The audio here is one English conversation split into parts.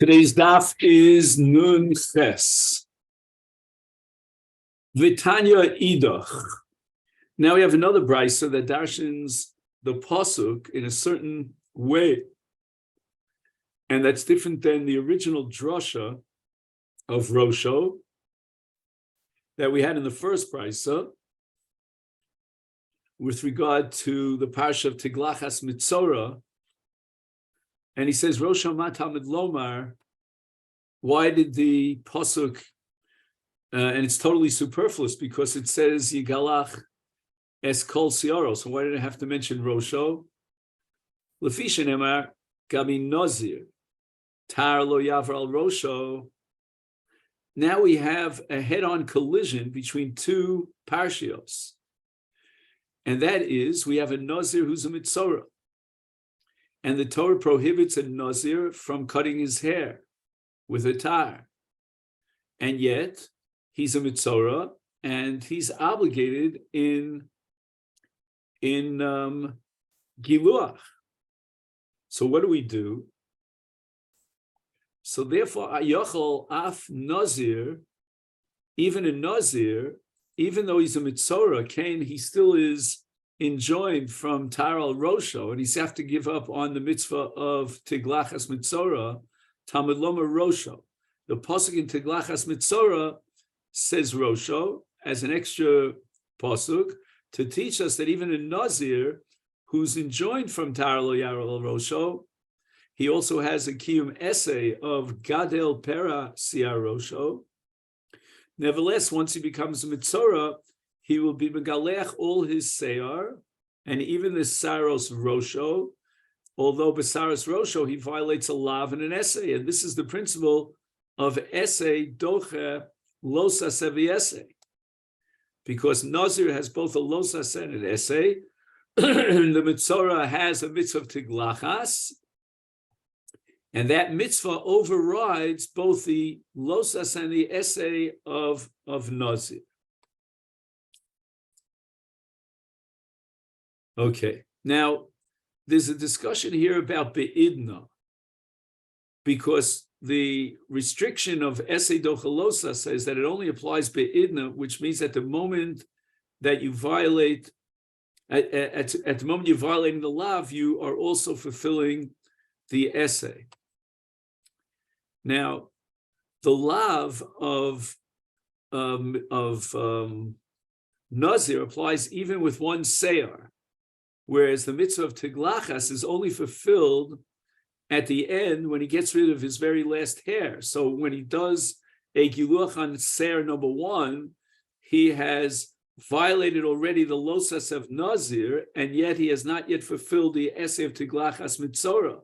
Today's daf is Nun Ches. Vitanya Idach. Now we have another brisa that darshans the pasuk in a certain way, and that's different than the original drasha of Rosho that we had in the first brisa with regard to the parsha of Tiglachas Mitzorah. And he says, Rosho Matamid Lomar, why did the pasuk, and it's totally superfluous because it says Yigalach es kol siaro, so why did I have to mention Rosho? Lefisha nemar gabi Nazir, tar lo yavar al Rosho. Now we have a head-on collision between two parshios. And that is, we have a Nazir who's a Mitzorah. And the Torah prohibits a Nazir from cutting his hair with a tar. And yet, he's a Mitzorah, and he's obligated in Giluach. So what do we do? So therefore, Ayochel Af Nazir, even a Nazir, even though he's a Mitzorah, he still is enjoined from Tar al Rosho, and he's have to give up on the mitzvah of Tiglachas Mitzorah, Tamid Loma Rosho. The pasuk in Tiglachas Mitzorah says Rosho as an extra pasuk to teach us that even a Nazir who's enjoined from Tar al Rosho, he also has a kiyum essay of Gadel Pera Siar Rosho. Nevertheless, once he becomes a Mitzorah, he will be megalech all his seyar, and even the saros rosho, although besaros rosho, he violates a lav and an essay. And this is the principle of essay doche losa sevi essay. Because Nazir has both a losa and an essay, and the Mitzorah has a mitzvah of tiglachas, and that mitzvah overrides both the losas and the essay of Nazir. Okay, now there's a discussion here about be'idna, because the restriction of essay dochalosa says that it only applies be'idna, which means at the moment that you violate, at the moment you're violating the lav, you are also fulfilling the essay. Now, the lav of Nazir applies even with one seyar, whereas the mitzvah of Tiglachas is only fulfilled at the end when he gets rid of his very last hair. So when he does a Giluach on Seir number 1, he has violated already the losas of Nazir, and yet he has not yet fulfilled the essay of Tiglachas Mitzorah.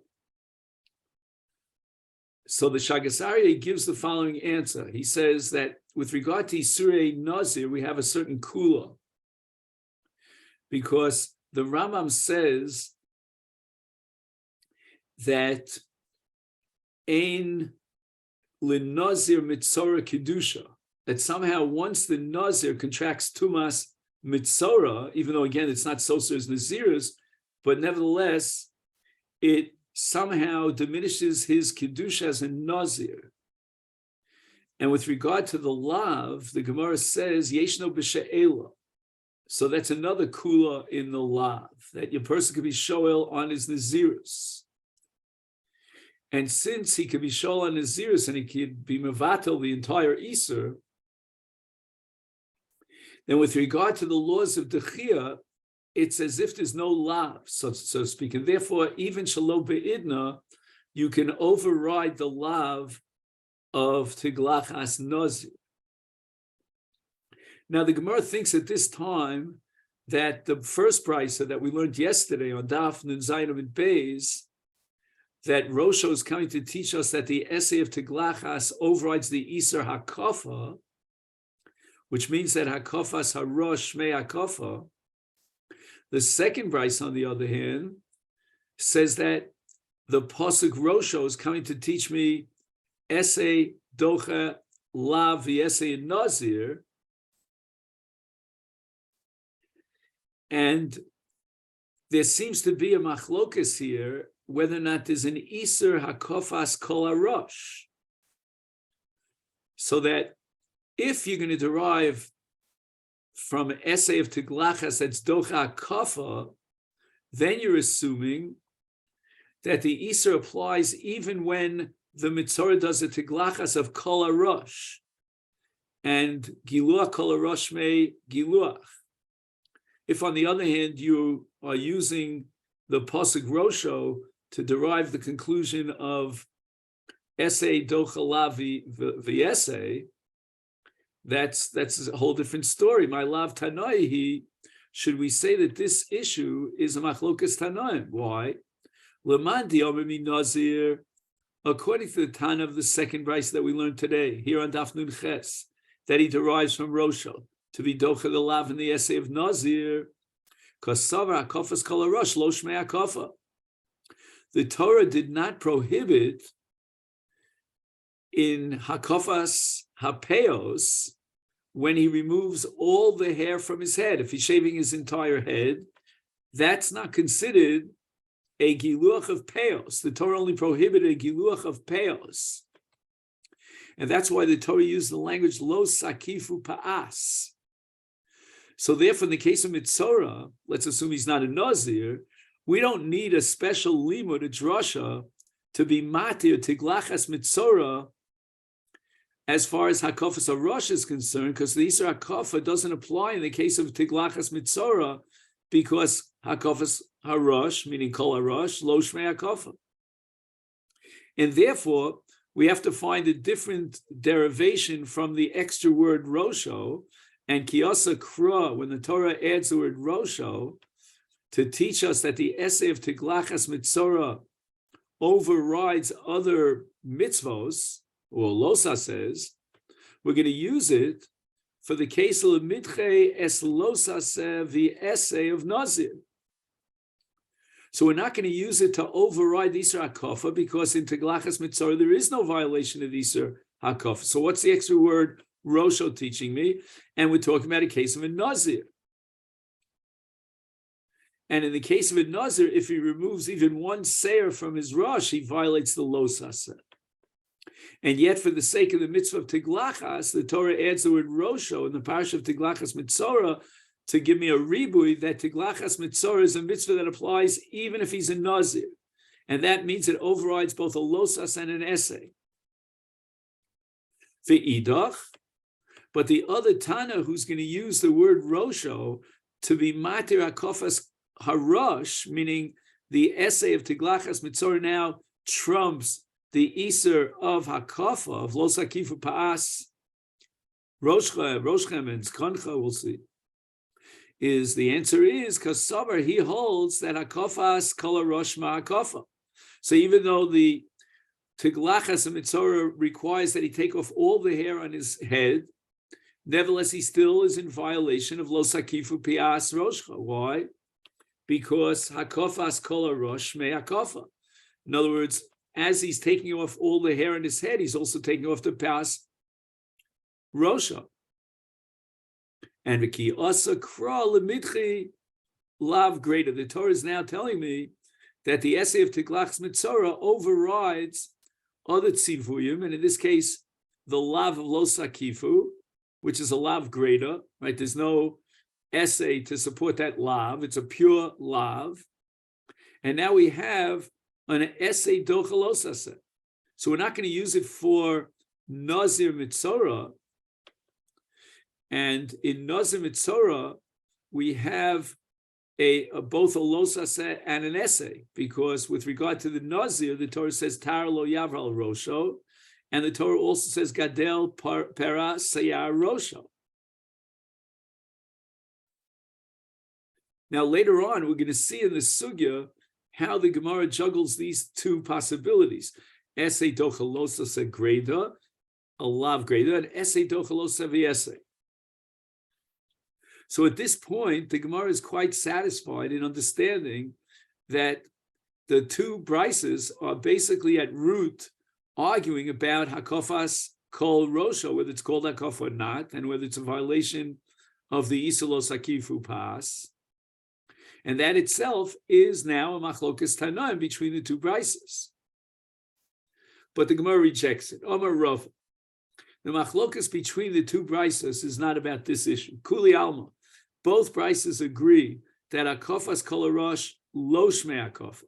So the Shagasari gives the following answer. He says that with regard to Isurei Nazir, we have a certain kula, because the Rambam says that ein linazir mitzorah kedusha, that somehow once the nazir contracts tumas mitzorah, even though again it's not soser as nazirus, but nevertheless it somehow diminishes his kedusha as a nazir. And with regard to the lav, the Gemara says yeshno b'she'ela. So that's another kula in the lav, that your person could be shoel on his nazirus. And since he could be shoel on nazirus and he could be mevatel the entire iser, then with regard to the laws of dechia, it's as if there's no lav, so to speak. And therefore, even shalom be'idna, you can override the lav of tiglachas nazir. Now, the Gemara thinks at this time that the first brisa that we learned yesterday on Daf Nun Zayin and Beis, that Rosho is coming to teach us that the essay of Tiglachas overrides the Iser HaKafa, which means that HaKafas HaRosh Shmei HaKafa. The second brisa, on the other hand, says that the Pasuk Rosho is coming to teach me essay Docha Lav the essay in Nazir. And there seems to be a machlokas here whether or not there's an Iser Hakofas Kol Arosh. So that if you're going to derive from an essay of Tiglachas that's Docha Kafa, then you're assuming that the Iser applies even when the Mitzorah does a Tiglachas of Kol Arosh and Giluach Kol Arosh me Giluach. If, on the other hand, you are using the Pasuk Rosho to derive the conclusion of essay Docha Lavi the essay, that's a whole different story. My love Tanaihi, should we say that this issue is a machlokas Tanaim? Why? Lemandi Omimi Nazir, according to the Tana of the second Bryce that we learned today, here on Daf Nun Ches, that he derives from Rosho, to be Docha the Lav in the essay of Nazir, Kasavar HaKofas Kol Arosh Lo Shmei HaKofa. The Torah did not prohibit in Hakofas Hapeos when he removes all the hair from his head. If he's shaving his entire head, that's not considered a Giluach of Peos. The Torah only prohibited a Giluach of Peos. And that's why the Torah used the language Lo Sakifu Pa'as. So therefore, in the case of Mitzorah, let's assume he's not a Nazir, we don't need a special limud, a drasha, to be matir Tiglachas Mitzorah as far as Hakofas Arosh is concerned, because the Isra Hakofa doesn't apply in the case of Tiglachas Mitzorah, because Hakofas Harosh, meaning Kol Harosh, Lo Shmei Hakofa. And therefore, we have to find a different derivation from the extra word Rosho, and Kiyasa Kra, when the Torah adds the word Rosho, to teach us that the essay of Tiglachas Mitzorah overrides other mitzvos, or Losa says, we're going to use it for the case of Mitche es Losa the essay of Nazir. So we're not going to use it to override Isra HaKofa, because in Tiglachas Mitzorah there is no violation of Isra HaKofa. So what's the extra word Rosho teaching me? And we're talking about a case of a Nazir. And in the case of a Nazir, if he removes even one seir from his rosh, he violates the Losa. And yet, for the sake of the mitzvah of Tiglachas, the Torah adds the word Rosho in the parish of Tiglachas Mitzorah to give me a ribui that Tiglachas Mitzorah is a mitzvah that applies even if he's a Nazir. And that means it overrides both a Losas and an essay. The Idach, but the other Tana who's going to use the word Rosho to be Matir HaKofas Harosh, meaning the essay of Tiglachas Mitzorah now trumps the Iser of Hakofa, of Lo Sakifu Pa'as, Roshchem and Skoncha, we'll see, is the answer is, Kasavar, he holds that Hakofas Kol Harosh Ma'akofa. So even though the Tiglachas of Mitzorah requires that he take off all the hair on his head, nevertheless, he still is in violation of Lo Sakifu Pa'as Roshcha. Why? Because Hakofas Kol Harosh Me'akofa. In other words, as he's taking off all the hair on his head, he's also taking off the Pas Rosha. And V'ki Asa Kra L'Mitchi Lav Greater. The Torah is now telling me that the essay of Tiglachas Mitzorah overrides other tzivuyim, and in this case, the Lav of Lo Sakifu, which is a Lav Greater, right? There's no essay to support that Lav. It's a pure Lav. And now we have an essay Docha Lo Saseh. So we're not going to use it for Nazir Mitzorah. And in Nazir Mitzorah, we have both a Lo Saseh and an essay, because with regard to the Nazir, the Torah says Tar Lo Yavral Rosho, and the Torah also says Gadel Pera Sayar Rosho. Now later on, we're going to see in the Sugya how the Gemara juggles these two possibilities. Essay Docha Lo Saseh Greda, a Lav Greda, and essay Docha Lo Saseh Essay. So at this point, the Gemara is quite satisfied in understanding that the two brises are basically at root arguing about Hakofas Kol Rosho, whether it's called Hakofa or not, and whether it's a violation of the Isur Lo Sakifu Pas. And that itself is now a machlokas tanaim between the two brises. But the Gemara rejects it. Omar Rav. The machlokas between the two brises is not about this issue. Kuli alma. Both brises agree that akofas kol harosh lo shmei akofa.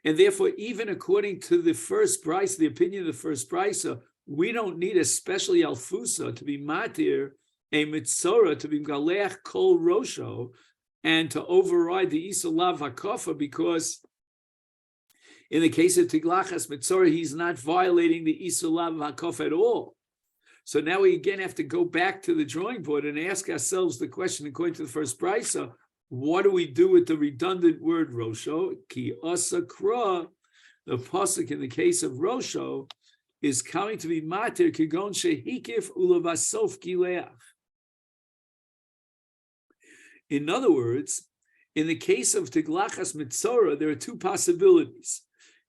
And therefore, even according to the first brisa, the opinion of the first brisa, we don't need a special yalfusa to be matir, a mitzora to be galeach kol rosho, and to override the isolav hakofa, because in the case of tiglachas mitzora, he's not violating the isolav hakofa at all. So now we again have to go back to the drawing board and ask ourselves the question, according to the first brisa, what do we do with the redundant word rosho? Ki asa kra, the pasuk in the case of rosho is coming to be matir kigon shehikif ulavasof gileach. In other words, in the case of tiglachas mitzora, there are two possibilities.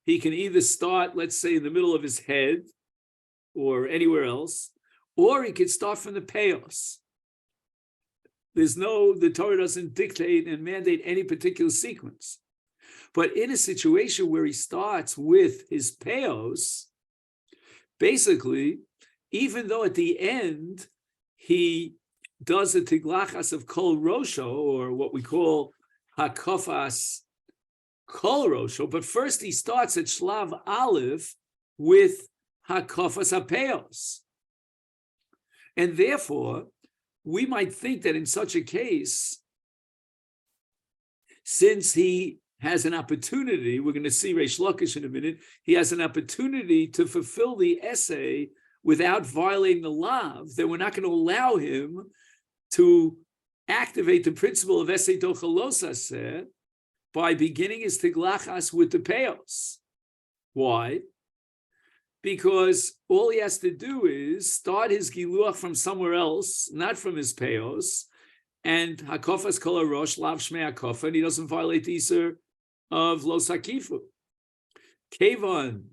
He can either start, let's say, in the middle of his head or anywhere else, or he could start from the payos. The Torah doesn't dictate and mandate any particular sequence. But in a situation where he starts with his payos, basically, even though at the end he does a tiglachas of kol rosho, or what we call hakofas kol rosho, but first he starts at shlav aleph with hakofas hapeyos. And therefore, we might think that in such a case, since he has an opportunity, we're going to see Reish Lakish in a minute, he has an opportunity to fulfill the essay without violating the lav, then we're not going to allow him to activate the principle of essay dochalosaseh by beginning his tiglachas with the payos. Why? Because all he has to do is start his giluach from somewhere else, not from his payos, and hakofas kol harosh lav shmei hakofa, and he doesn't violate the iser of lo sakifu. Kevan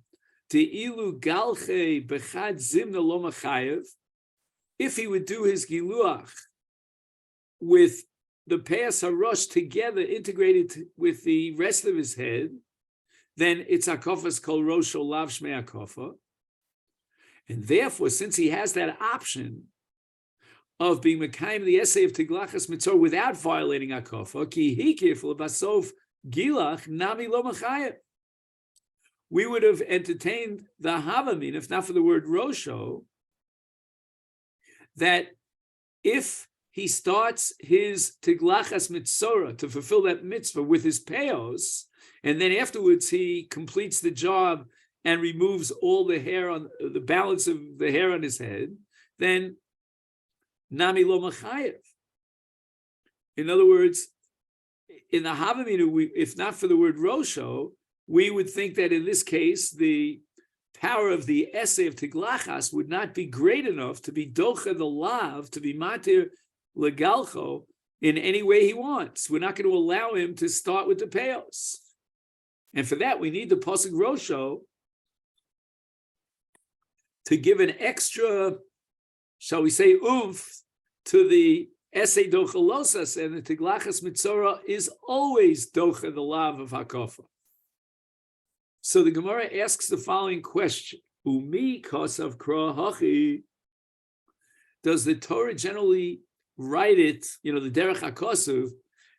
te'ilu galche bechad zimna lo machayev. If he would do his giluach with the payas harosh together, integrated with the rest of his head, then it's hakofas kol rosh lav shmei hakofa. And therefore, since he has that option of being mekayim the essay of tiglachas mitzor without violating hakofa, ki hikif lebasof gilach nami lo machayev, we would have entertained the havamin, if not for the word rosho, that if he starts his tiglachas mitzora to fulfill that mitzvah with his payos, and then afterwards he completes the job and removes all the hair on the balance of the hair on his head, then nami lo machayev. In other words, in the Havamina, if not for the word rosho, we would think that in this case, the power of the essay of tiglachas would not be great enough to be docha the lav, to be matir legalcho in any way he wants. We're not going to allow him to start with the payos. And for that, we need the pasuk rosho to give an extra, shall we say, oomph to the essay dochalosas, and the tiglachas mitzora is always docha the lav of hakofa. So the Gemara asks the following question: Umi kosav kra hachi? Does the Torah generally write it, the derech hakosav,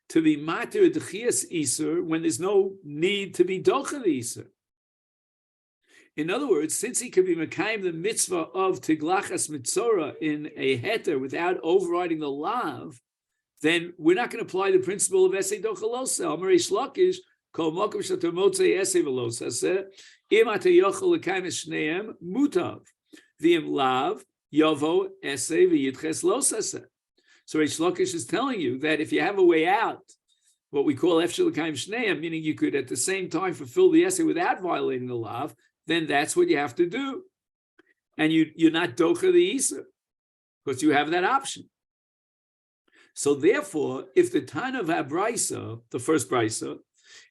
to be matir dechias iser when there's no need to be docha the iser? In other words, since he could be mekayim the mitzvah of tiglachas mitzora in a heter without overriding the lav, then we're not going to apply the principle of essay dochalosa. Amar Reish Lakish kol mokum she'atar motzei essay velosaseh im ata yochel lekayim shneim mutav v'im lav yavo essay v'yitches losaseh. So Reish Lakish is telling you that if you have a way out, what we call efshel lekayim shneim, meaning you could at the same time fulfill the essay without violating the lav, then that's what you have to do. And you're not docha the Isa, because you have that option. So therefore, if the Tana of Abraisa, the first Braisa,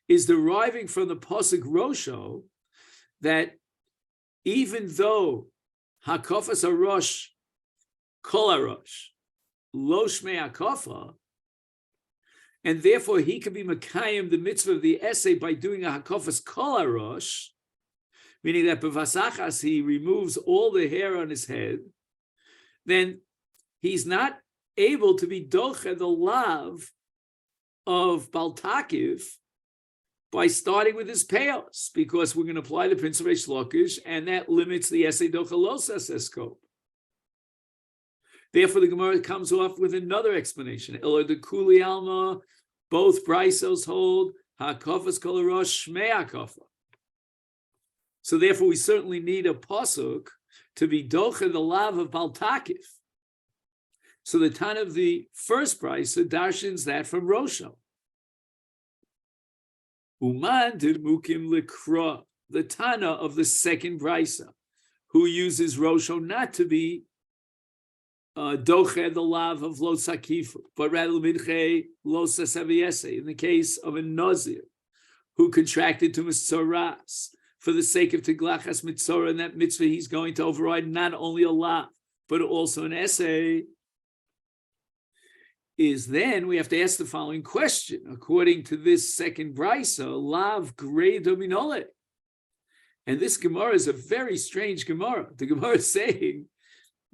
is deriving from the Pasuk Rosho, that even though Hakofas Harosh, Kol Harosh, Lo Shmei Hakofa, and therefore he can be Mekayim, the mitzvah of the essay, by doing a Hakofas Kol HaRosh, meaning that B'vasachas he removes all the hair on his head, then he's not able to be Doche the Lav of Baltakiv by starting with his payos, because we're going to apply the principle of Reish Lakish, and that limits the essay Doche Losas scope. Therefore, the Gemara comes off with another explanation. Elo de Kuli Alma, both Brisos hold Hakofas Kol HaRosh Shmei Hakofa. So therefore, we certainly need a pasuk to be Doche the Lav of Baltakiv. So the Tana of the first Brisa darshins that from Rosho. Uman did Mukim Likra, the Tana of the second Brisa, who uses Rosho not to be Doche the Lav of Lo Sakifu, but rather Midche Lo Sasaviese, in the case of a Nazir who contracted to Mitzoras for the sake of Tiglachas Mitzorah, and that mitzvah he's going to override not only a Lav, but also an essay. Is then we have to ask the following question. According to this second Brisa, Lav Grei Dominole. And this Gemara is a very strange Gemara. The Gemara is saying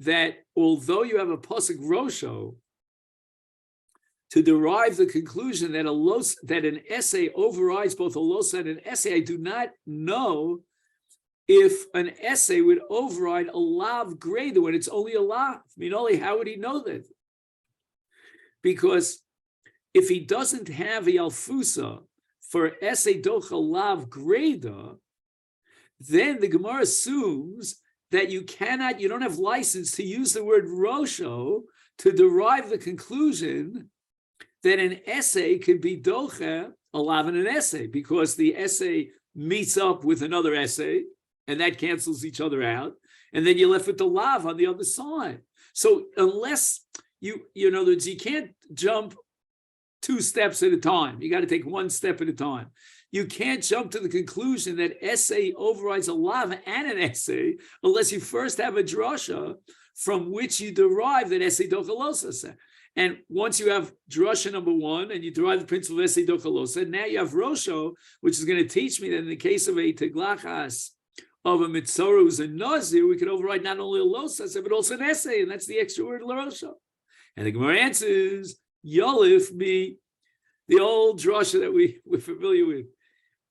that although you have a Pasuk Rosho, to derive the conclusion that an essay overrides both a losa and an essay, I do not know if an essay would override a lav greater when it's only a lav. I mean, only how would he know that? Because if he doesn't have a alfusa for essay docha lav greater, then the Gemara assumes that you don't have license to use the word rosho to derive the conclusion that an essay could be doche a lav in an essay, because the essay meets up with another essay and that cancels each other out, and then you're left with the lav on the other side. So unless you can't jump 2 steps at a time. You got to take 1 step at a time. You can't jump to the conclusion that essay overrides a lav and an essay unless you first have a drasha from which you derive that essay dochalosa. And once you have drasha number 1 and you derive the principle of essay dochalosa, now you have rosho, which is going to teach me that in the case of a teglachas of a mitzorah who's a nazir, we can override not only a losa but also an essay, and that's the extra word rosho. And the Gemara answers, Yolif be the old drasha that we're familiar with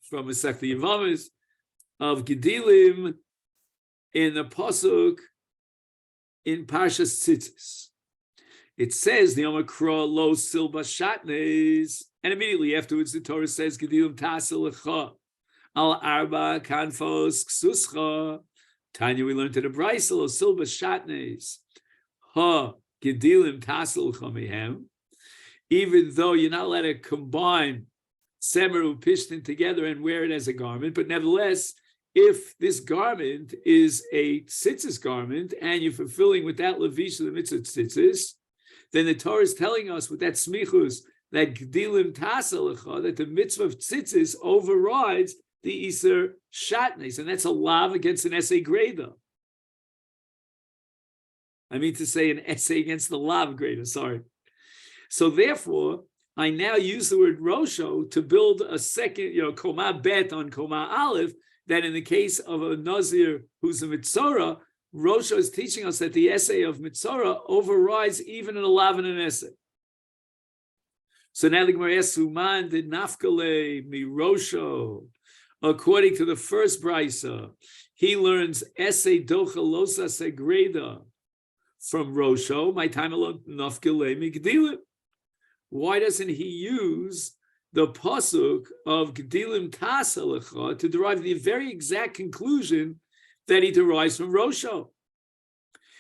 from Masechet Yevamis of Gedilim in the pasuk in Parshas Tzitzis. It says the Omakra lo silba shatnes, and immediately afterwards the Torah says Gedilim taselecha al arba kanfos ksuscha. Tanya, we learned to the Brisa lo silba shatnes ha Gedilim taselecha mehem. Even though you're not allowed to combine semeru pishtin together and wear it as a garment, but nevertheless, if this garment is a tzitzis garment and you're fulfilling with that levish the mitzvah tzitzis, then the Torah is telling us with that smichus that gdilim tasalecha, that the mitzvah of tzitzis overrides the iser shatnes, and that's a lav against an essay greda. I mean to say an essay against the lav greda. Sorry. So therefore, I now use the word rosho to build a second, koma bet on koma aleph, that in the case of a nazir who's a mitzorah, rosho is teaching us that the essay of mitzorah overrides even an lav and an essay. So now the Gemara asks, Uman did nafkale mi rosho. According to the first brisa, he learns essay docha losa segreda from rosho. My time alone nafkale mi gdilim. Why doesn't he use the pasuk of Gedilim Tasalecha to derive the very exact conclusion that he derives from Rosho?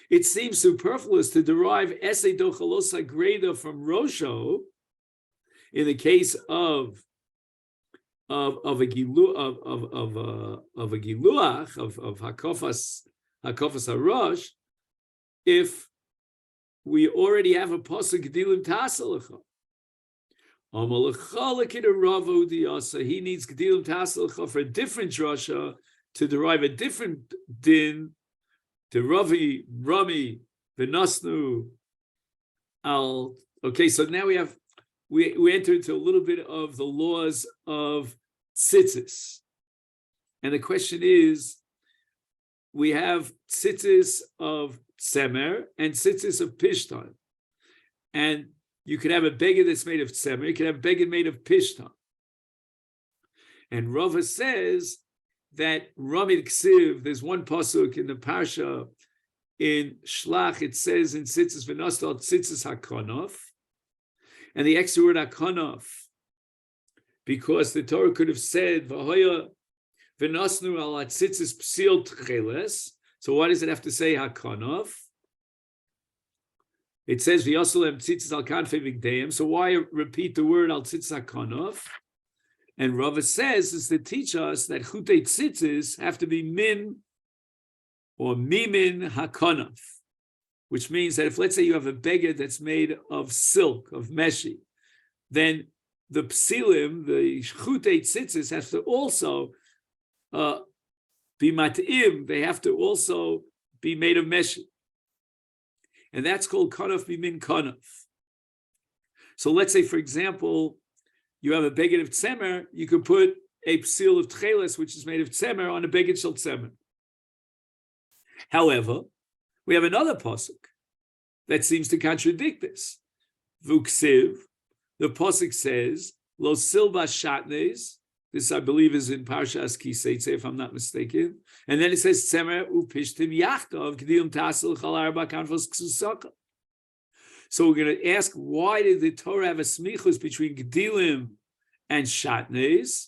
It seems superfluous to derive Esei Dochalosa Greda from Rosho in the case of a giluach of Hakofas Harosh, if we already have a pasuk Gedilim Tasalecha. He needs Gedilim Tasalecha for a different drasha to derive a different din to Ravi, Rami, Venasnu, Al. Okay, so now we have we enter into a little bit of the laws of tzitzis. And the question is, we have tzitzis of tzemer and tzitzis of pishtan. And you could have a beged that's made of tzemer, you could have a beged made of pishtan. And Rava says that Ramid Ksiv, there's one pasuk in the parsha in Shlach, it says in tzitzis v'nostal tzitzis hakonof, and the extra word hakonof, because the Torah could have said v'hoya v'nosnu al tzitzis psil tcheles. So why does it have to say hakonof? It says v'yosalem tzitzis al kanfei migdeim. So why repeat the word al tzitzis hakonof? And Rava says is to teach us that chutei tzitzis have to be min or mimin hakonof, which means that if, let's say, you have a beged that's made of silk, of meshi, then the psilim, the chutei tzitzis, has to also be mat'im. They have to also be made of meshi. And that's called konof mimin konof. So let's say, for example, you have a beged of tzemer, you could put a psil of tcheles, which is made of tzemer, on a beged shel tzemer. However, we have another pasuk that seems to contradict this. Vuksiv, the pasuk says, Lo silba shatnes. This, I believe, is in Parshas Kiseitze, if I'm not mistaken. And then it says, Tzemer upishtim yachtov gdium tasel chalar bakanfos ksusaka. So we're going to ask, why did the Torah have a smichus between gdilim and shatnes?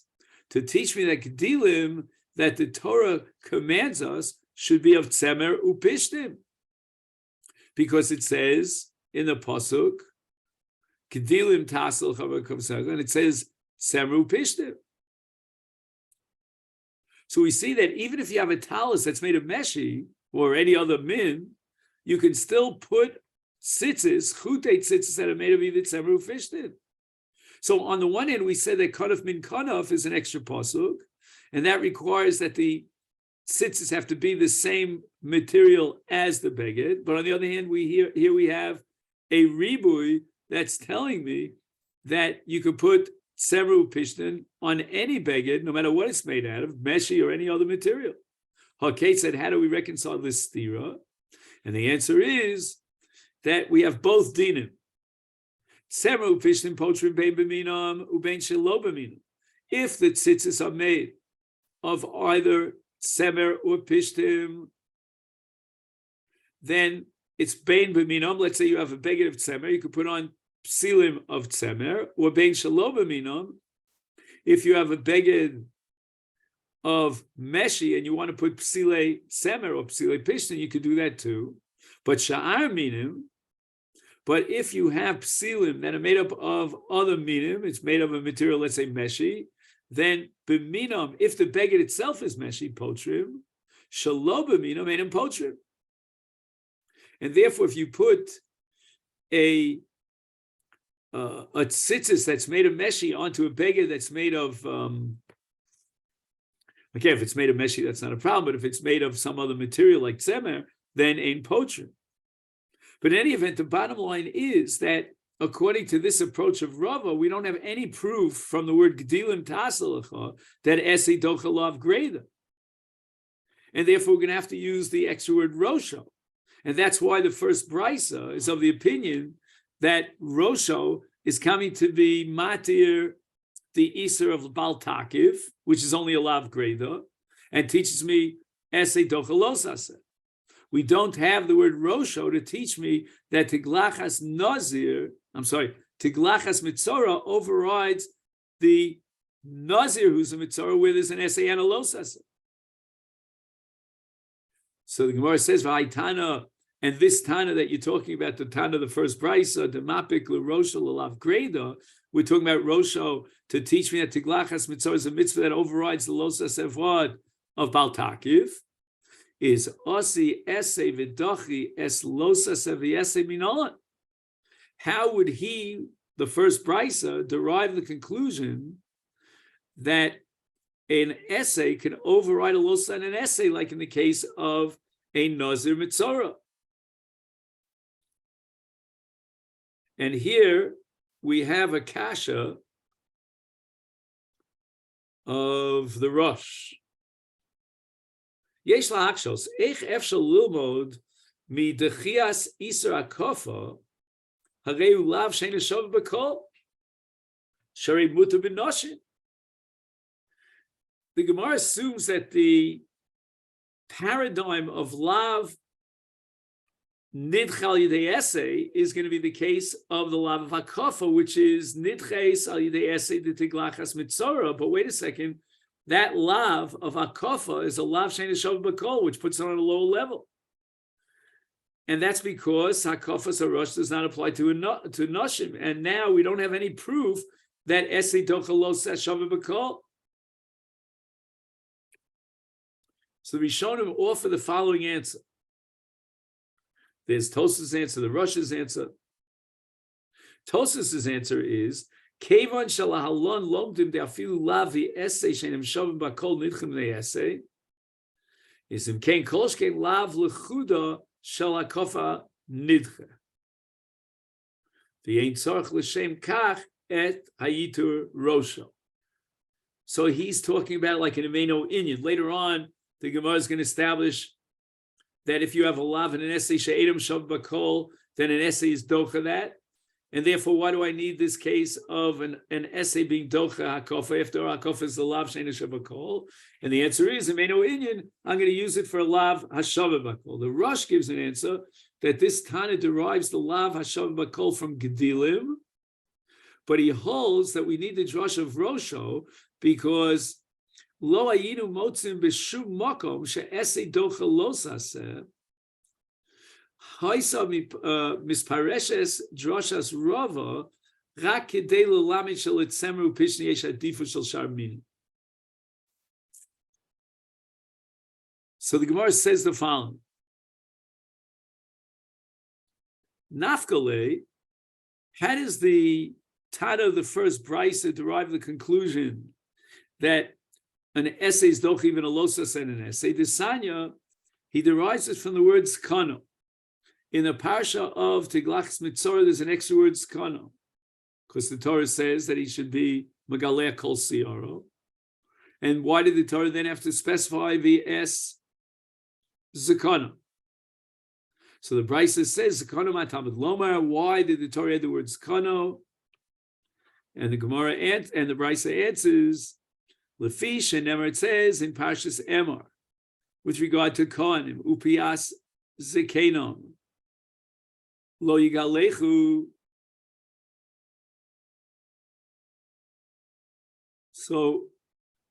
To teach me that gdilim, that the Torah commands us, should be of tzemer upishtim, because it says in the pasuk gdilim tasel chavar, and it says tzemer upishtim. So we see that even if you have a talus that's made of meshi or any other min, you can still put tzitzis, chutei tzitzis, that are made of either tzemer upishtim. So on the one hand, we said that konof min konof is an extra pasuk, and that requires that the tzitzis have to be the same material as the beged. But on the other hand, here we have a ribui that's telling me that you could put tzemer upishtim on any beged, no matter what it's made out of, meshi or any other material. Hakei said, how do we reconcile this stira? And the answer is that we have both dinim. Tzemer upishtim potrim bein b'minam ubein shelo b'minam. If the tzitzis are made of either tzemer or pishtim, then it's bein b'minam. Let's say you have a beged of tzemer, you could put on psilim of tzemer, or bein shelo b'minam. If you have a beged of meshi and you want to put psile tzemer or psile pishtim, you could do that too. But sha'ar minim. But if you have psilim that are made up of other minim, it's made of a material, let's say meshi, then b'minam, if the beged itself is meshi potrim, shelo b'minam ain't potrim. And therefore, if you put a tzitzis that's made of meshi onto a beged that's made of, okay, if it's made of meshi, that's not a problem, but if it's made of some other material like tzemer, then ain't potrim. But in any event, the bottom line is that according to this approach of Rava, we don't have any proof from the word gdilim taselacha that esei dochalav greda. And therefore, we're going to have to use the extra word rosho. And that's why the first brisa is of the opinion that rosho is coming to be matir the iser of bal takiv, which is only a lav greda, and teaches me esei dochalosase. We don't have the word rosho to teach me that tiglachas mitzora overrides the nazir who's a mitzora where there's an essay and a losas. So the Gemara says, "V'haitana," and this tana that you're talking about, the tana of the first brisa, the mapik l'rosho l'lav greda, we're talking about rosho to teach me that tiglachas mitzora is a mitzvah that overrides the losas evod of bal takiv. Is osi esse v'dachi es losas v'esse minolan. How would he, the first brisa, derive the conclusion that an essay can override a losa and an essay, like in the case of a Nazir mitzora? And here we have a kasha of the Rosh. Yesh la'akshos, eich efshel lilmod mi dechias isra akofa, harei lav shein shov b'kol, sharei muter b'noshin. The Gemara assumes that the paradigm of lav nidchal yidei esei is going to be the case of the lav of akofa, which is nidches al yidei esei de tiglachas mitzora. But wait a second, that lav of akofa is a lav shein shov b'kol, which puts it on a lower level, and that's because hakofas harosh does not apply to noshim. And now we don't have any proof that esei docha lo shov b'kol. So the Rishonim offer the following answer. There's Tosas' answer, the Rosh's answer. Tosas' answer is Kevan shalahalon lomdim de'afilu lavi esei shenim shovim bakol nidchim ne'esei is imkein kolshkein lav lechuda shalakofa nidche. V'yein tzorch l'shem kach et hayitur rosho. So he's talking about like an ameno inyan. Later on, the Gemara is going to establish that if you have a lav and an essay she'edem shav bakol, then an essay is docha that, and therefore, why do I need this case of an essay being docha hakofa after hakofa is the lav she'edem shav bakol? And the answer is, ameno inyan, I'm going to use it for a lav hashav bakol. The Rosh gives an answer that this Tana derives the lav hashav bakol from gedilim, but he holds that we need the drush of Rosho because lo ayinu motzim b'shum makom she'esei docha lo saseh haisa mispareshes droshas rava rak kedei l'lamed shel etzemru pishni yesh adifu shel shar minim. So the Gemara says the following: Nafkale, how does the Tana of the first brisa derive the conclusion that an essay is doch even a losas and an essay? The Sanya, he derives it from the word skano. In the parsha of Tiglachas Mitzorah, there's an extra word skano, because the Torah says that he should be megaleh kol siaro. And why did the Torah then have to specify the es zakano? So the brisa says zakano matamid lomar. Why did the Torah add the word skano? And the Gemara and the brisa answers Lefish, and never it says in Parshas Emor with regard to Kohanim, Upias Zekenom, Lo Yigalechu. So,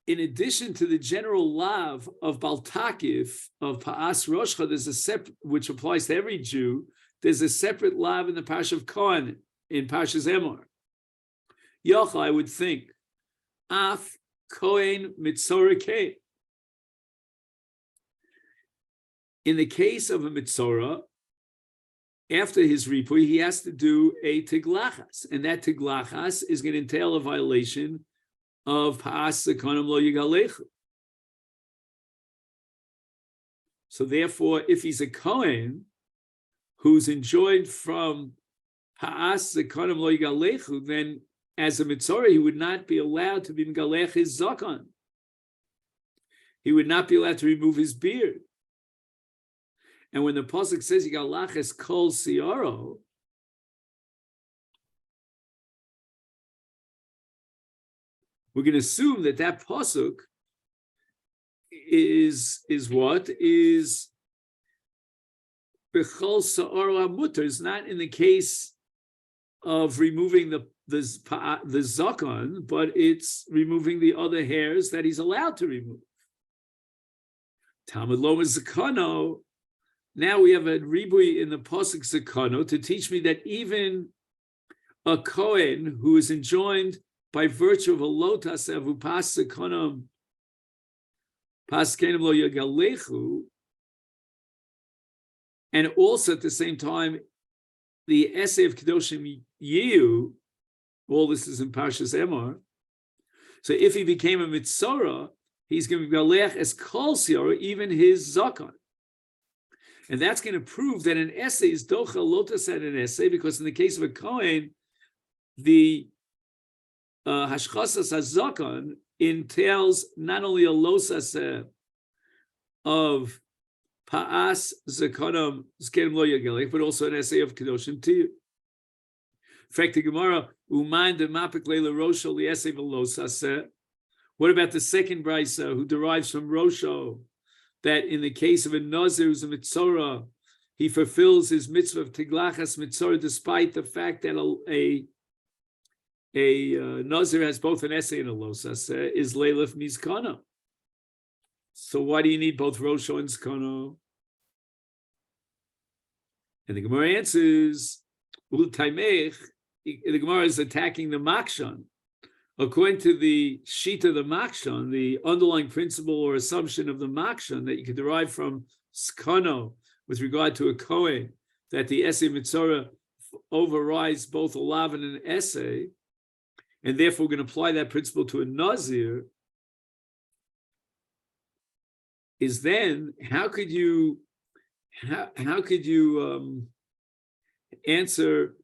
in addition to the general lav of Baltakif, of Pa'as Roshcha, there's a separate, which applies to every Jew, there's a separate lav in the Parsha of Kohanim, in Parshas Emor. Yocha, I would think, Af Kohen Mitzorah Kei. In the case of a Mitzorah, after his ripui, he has to do a tiglachas, and that tiglachas is going to entail a violation of Pa'as Zekonim Lo Yigalechu. So therefore, if he's a Kohen who's enjoined from Pa'as Zekonim Lo Yigalechu, then as a Mitzorah, he would not be allowed to be Megalech his Zakon. He would not be allowed to remove his beard. And when the Pasuk says Yigalach es kol siaro, we're going to assume that that Pasuk is what? Is Bechol Sa'aro HaMutar. It's not in the case of removing the zakon, but it's removing the other hairs that he's allowed to remove. Talmud Loma Zakano. Now we have a ribui in the pasuk Zakano to teach me that even a Kohen who is enjoined by virtue of a lotas avu pas Zakonom paskenim lo yagalechu, and also at the same time the essay of Kedoshim Yehu, all this is in Parshas Emor. So if he became a Mitzorah, he's going to be Galech as Kol Siora, even his Zakon. And that's going to prove that an essay is Docha Lotas at an essay, because in the case of a Kohen, the hashchasas hazakon entails not only a losaseh of pa'as zakonam zkenim lo yagelik, but also an essay of kedoshim tiyu. In fact, the Gemara uman de mapik leila rosho liessay velosaseh. What about the second brisa who derives from Rosho, that in the case of a Nazir who's a Mitzorah, he fulfills his mitzvah of Tiglachas Mitzorah despite the fact that a Nazir has both an essay and a losaseh, is Leilif Mizkana. So why do you need both Rosho and Zkana? And the Gemara answers, the Gemara is attacking the Makshan. According to the Shita, the Makshan, the underlying principle or assumption of the Makshan that you could derive from Skano with regard to a Kohen, that the essay Mitzorah overrides both a lav and an essay, and therefore we're going to apply that principle to a Nazir, is then how could you answer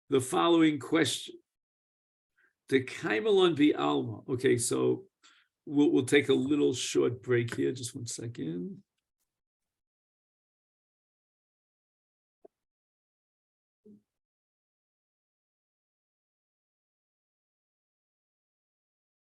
the following question? The Kaimalon bi Alma. Okay, so we'll take a little short break here. Just 1 second.